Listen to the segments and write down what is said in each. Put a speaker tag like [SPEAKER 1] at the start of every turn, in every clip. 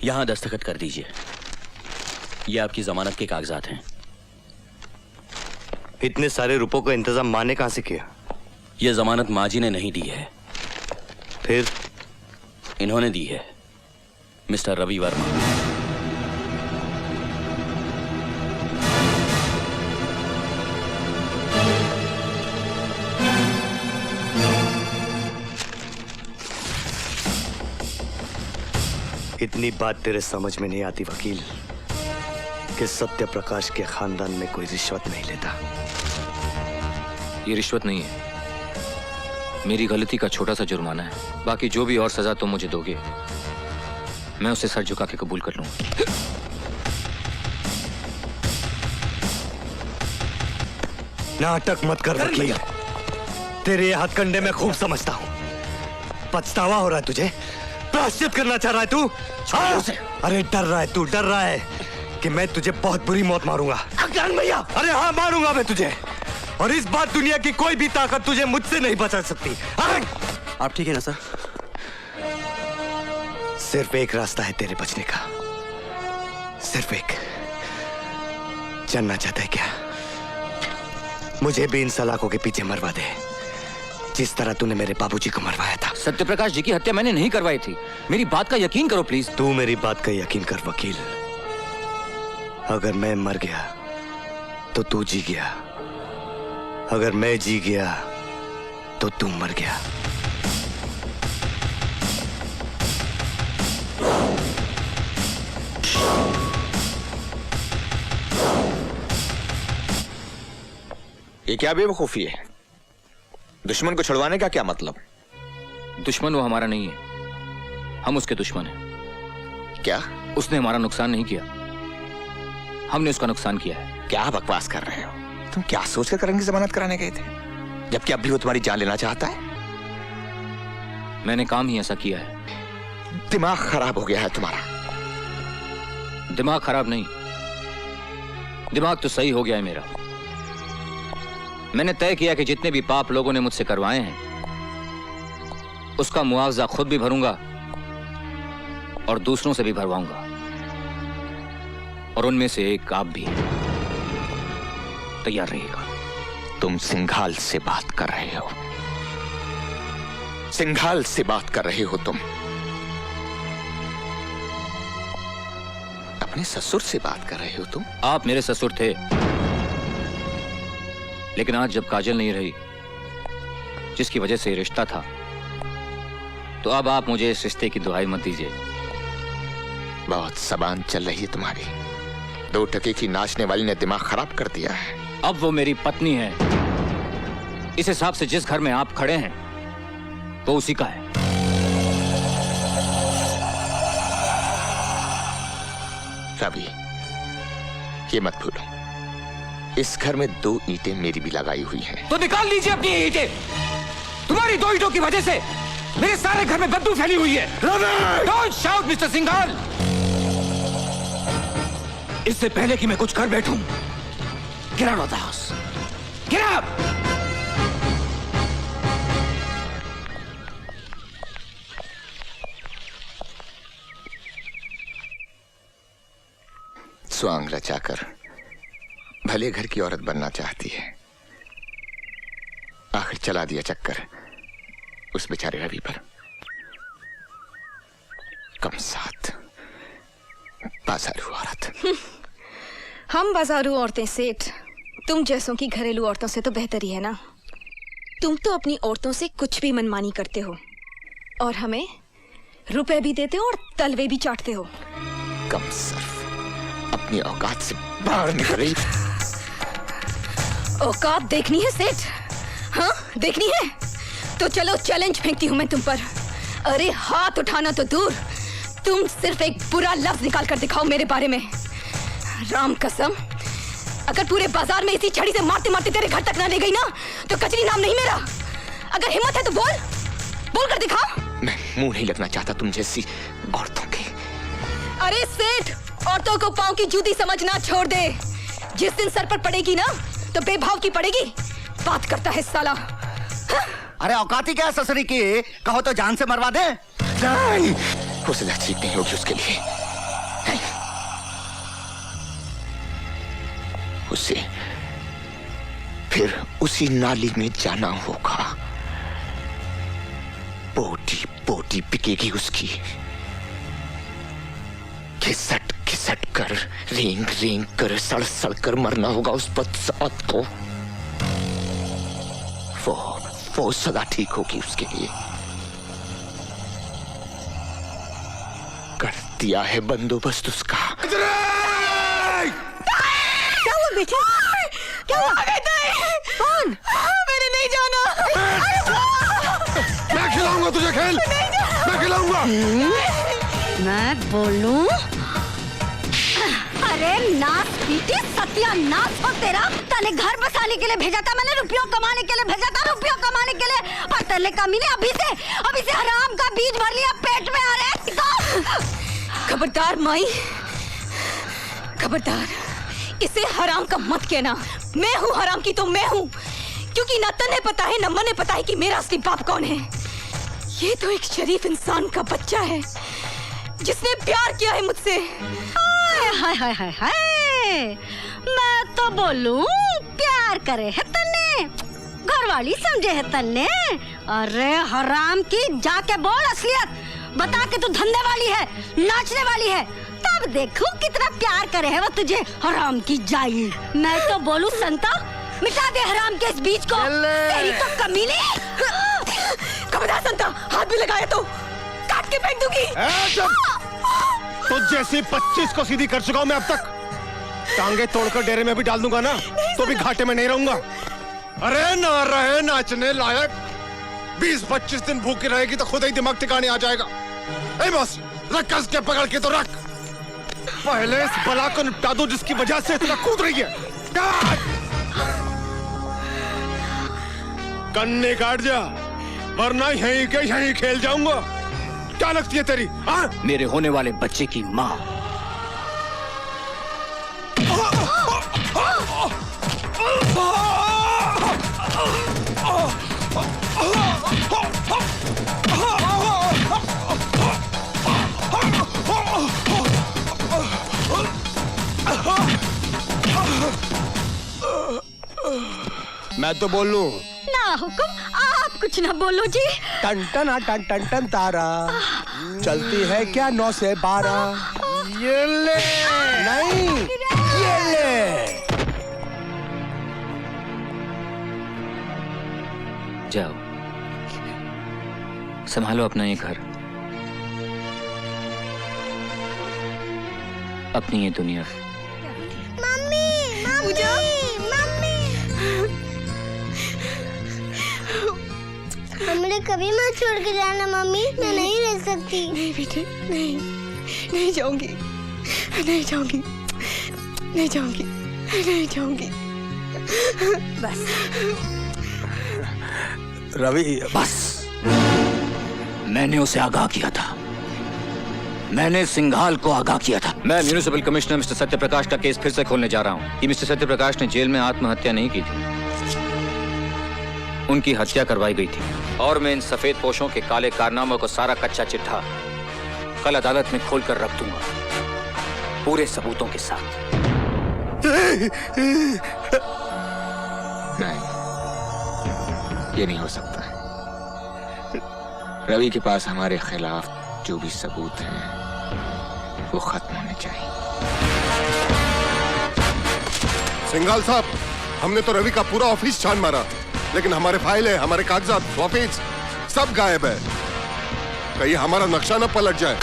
[SPEAKER 1] यहां दस्तखत कर दीजिए। ये आपकी जमानत के कागजात हैं।
[SPEAKER 2] इतने सारे रुपयों का इंतजाम माँ ने कहां से किया?
[SPEAKER 1] यह जमानत माँ जी ने नहीं दी है,
[SPEAKER 2] फिर
[SPEAKER 1] इन्होंने दी है, मिस्टर रवि वर्मा।
[SPEAKER 2] इतनी बात तेरे समझ में नहीं आती वकील कि सत्य प्रकाश के खानदान में कोई रिश्वत नहीं लेता।
[SPEAKER 3] ये रिश्वत नहीं है, मेरी गलती का छोटा सा जुर्माना है। बाकी जो भी और सजा तुम मुझे दोगे मैं उसे सर झुका के कबूल कर लूंगा।
[SPEAKER 2] नाटक मत कर वकील, तेरे हथकंडे में खूब समझता हूं। पछतावा हो रहा है तुझे? प्रायश्चित करना चाह रहा है तू? अरे डर रहा है तू, डर रहा है कि मैं तुझे बहुत बुरी मौत मारूंगा। भैया, अरे हाँ मारूंगा मैं तुझे, और इस बात दुनिया की कोई भी ताकत तुझे मुझसे नहीं बचा सकती।
[SPEAKER 4] आप ठीक है ना सर?
[SPEAKER 2] सिर्फ एक रास्ता है तेरे बचने का, सिर्फ एक। जानना चाहता है क्या? मुझे भी इन सलाखों के पीछे मरवा दे, जिस तरह तूने मेरे बाबूजी को मरवाया था।
[SPEAKER 3] सत्यप्रकाश जी की हत्या मैंने नहीं करवाई थी, मेरी बात का यकीन करो प्लीज।
[SPEAKER 2] तू मेरी बात का यकीन कर वकील। अगर मैं मर गया तो तू जी गया, अगर मैं जी गया तो तू मर गया।
[SPEAKER 5] ये क्या बेवकूफी है? दुश्मन को छुड़वाने का क्या मतलब?
[SPEAKER 3] दुश्मन वो हमारा नहीं है, हम उसके दुश्मन हैं।
[SPEAKER 5] क्या?
[SPEAKER 3] उसने हमारा नुकसान नहीं किया, हमने उसका नुकसान किया है।
[SPEAKER 5] क्या बकवास कर रहे हो? तुम क्या सोचकर करण की जमानत कराने गए थे, जबकि अब भी वो तुम्हारी जान लेना चाहता है?
[SPEAKER 3] मैंने काम ही ऐसा किया है।
[SPEAKER 5] दिमाग खराब हो गया है तुम्हारा।
[SPEAKER 3] दिमाग खराब नहीं, दिमाग तो सही हो गया है मेरा। मैंने तय किया कि जितने भी पाप लोगों ने मुझसे करवाए हैं उसका मुआवजा खुद भी भरूंगा और दूसरों से भी भरवाऊंगा, और उनमें से एक आप भी। तैयार रहिएगा।
[SPEAKER 5] तुम सिंघाल से बात कर रहे हो, सिंघाल से बात कर रहे हो तुम। अपने ससुर से बात कर रहे हो तुम।
[SPEAKER 3] आप मेरे ससुर थे, लेकिन आज जब काजल नहीं रही जिसकी वजह से रिश्ता था, तो अब आप मुझे इस रिश्ते की दुहाई मत दीजिए।
[SPEAKER 5] बहुत जबान चल रही है तुम्हारी। 2 टके की नाचने वाली ने दिमाग खराब कर दिया है।
[SPEAKER 3] अब वो मेरी पत्नी है, इस हिसाब से जिस घर में आप खड़े हैं वो उसी का है।
[SPEAKER 5] रवि, ये मत भूलो, इस घर में 2 ईंटें मेरी भी लगाई हुई हैं।
[SPEAKER 3] तो निकाल लीजिए अपनी ईंटें। तुम्हारी 2 ईंटों की वजह से मेरे सारे घर में बदबू फैली हुई है। Don't shout mister Singhal. इससे पहले कि मैं कुछ कर बैठूं, get out of the house, get out.
[SPEAKER 5] स्वांग रचाकर भले घर की औरत बनना चाहती है, आखिर चला दिया चक्कर उस बेचारे रवि पर। कम साथ बाजारू औरत।
[SPEAKER 6] हम बाजारू औरतें सेठ, तुम जैसों की घरेलू औरतों से तो बेहतर ही है ना। तुम तो अपनी औरतों से कुछ भी मनमानी करते हो और हमें रुपए भी देते हो और तलवे भी चाटते हो।
[SPEAKER 5] कम सर्फ, अपनी औकात से बाहर निकली।
[SPEAKER 6] औकात देखनी है सेठ? हाँ देखनी है तो चलो चैलेंज फेंकती हूँ मैं तुम पर। अरे हाथ उठाना तो दूर, तुम सिर्फ एक बुरा लफ्ज निकाल कर दिखाओ मेरे बारे में। राम कसम, अगर पूरे बाजार में इसी छड़ी से मारते मारते तेरे घर तक ना ले गई ना तो कचरी नाम नहीं मेरा। अगर हिम्मत है तो बोल, बोल कर दिखा।
[SPEAKER 5] मैं मुंह नहीं लगना चाहता तुम जैसी औरतों के।
[SPEAKER 6] अरे सेठ, औरतों को पांव की जूती समझना छोड़ दे। जिस दिन सर पर पड़ेगी ना तो बेभाव की पड़ेगी। बात करता है साला।
[SPEAKER 4] अरे औकाती क्या ससुरी की, कहो तो जान से मरवा दे।
[SPEAKER 5] नहीं, वो सजा ठीक नहीं होगी उसके लिए। उसे फिर उसी नाली में जाना होगा। बोटी बोटी बिकेगी उसकी। घिसट घिसट कर, रेंग रेंग कर, सड़ सड़ कर मरना होगा उस बदसात को। वो सदा ठीक होगी उसके लिए। कर दिया है बंदोबस्त उसका।
[SPEAKER 6] क्या हुआ बेटा? क्या हुआ? कौन? मैंने नहीं जाना।
[SPEAKER 7] मैं खिलाऊंगा तुझे खेल, मैं खिलाऊंगा।
[SPEAKER 6] मैं बोलूं? अरे नाच पीटी सत्यानाश हो तेरा। तने घर बसाने के लिए भेजा था मैंने, रुपयों कमाने के लिए भेजा था, रुपयों कमाने के लिए। और तेरे कमीने अभी से हराम का बीज भर लिया पेट में। अरे खबरदार माई, खबरदार, इसे हराम का मत कहना। मैं हूँ हराम की तो मैं हूँ, क्योंकि न तन्हे पता है न मने पता है कि मेरा असली बाप कौन है। ये तो एक शरीफ इंसान का बच्चा है जिसने प्यार किया है मुझसे। हाय हाय हाय हाय, मैं तो बोलूं प्यार करे है तन्ने, घरवाली समझे है तन्ने। अरे हराम की, जाके बोल असलियत बता के तू धंधे वाली है, नाचने वाली है, तब देखूं कितना प्यार करे है वो तुझे। हराम की जाई, मैं तो बोलूं संता मिटा दे हराम के इस बीज को। तेरी तो कमीने। खबरदार संता, हाथ भी लगाया तो काट के फेंक दूंगी।
[SPEAKER 7] तो जैसे 25 को सीधी कर चुका हूं मैं अब तक। टांगे तोड़कर डेरे में भी डाल दूंगा ना तो भी घाटे में नहीं रहूंगा। अरे ना रहे नाचने लायक, 20-25 दिन भूखी रहेगी तो खुद ही दिमाग ठिकाने आ जाएगा। ए बॉस, रख कस के पकड़ के तो रख। पहले इस बला को निपटा दो जिसकी वजह से इतना कूद रही है। कन्ने काट जा, वरना यहीं के यहीं खेल जाऊंगा। क्या लगती है तेरी? हाँ?
[SPEAKER 3] मेरे होने वाले बच्चे की माँ।
[SPEAKER 7] मैं तो बोल लूं।
[SPEAKER 6] ना हुक्म, आप कुछ ना बोलो जी।
[SPEAKER 8] टन टन टन टन टन तारा चलती है क्या 9 से 12?
[SPEAKER 7] ये ले।
[SPEAKER 8] नहीं, ये ले।
[SPEAKER 3] जाओ, संभालो अपना ये घर, अपनी ये दुनिया।
[SPEAKER 6] पूजा,
[SPEAKER 9] हमें कभी मत छोड़ के जाना मम्मी, मैं नहीं रह सकती।
[SPEAKER 6] नहीं बेटे, नहीं, नहीं जाऊंगी, नहीं जाऊंगी, नहीं जाऊंगी, नहीं जाऊंगी। बस
[SPEAKER 8] रवि,
[SPEAKER 3] बस, मैंने उसे आगाह किया था, मैंने सिंघाल को आगाह किया था। मैं म्युनिसिपल कमिश्नर मिस्टर सत्यप्रकाश का केस फिर से खोलने जा रहा हूँ कि मिस्टर सत्यप्रकाश ने जेल में आत्महत्या नहीं की थी, उनकी हत्या करवाई गई थी। और मैं इन सफेद पोशों के काले कारनामों को सारा कच्चा चिट्ठा कल अदालत में खोलकर रख दूंगा, पूरे सबूतों के साथ।
[SPEAKER 5] नहीं, ये नहीं हो सकता। रवि के पास हमारे खिलाफ जो भी सबूत हैं वो खत्म होने चाहिए।
[SPEAKER 7] सिंघाल साहब, हमने तो रवि का पूरा ऑफिस छान मारा, लेकिन हमारे फाइल है, हमारे कागजात, ऑफिस सब गायब है। कहीं हमारा नक्शा न पलट जाए।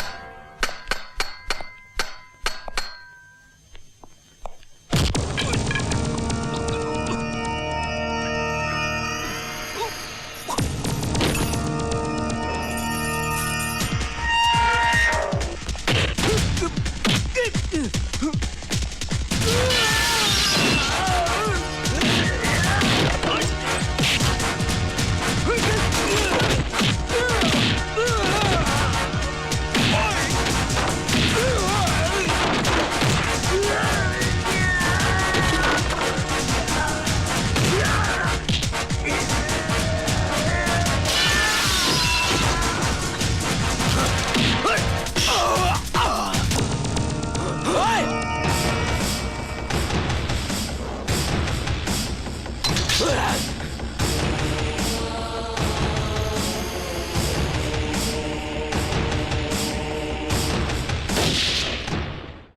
[SPEAKER 2] है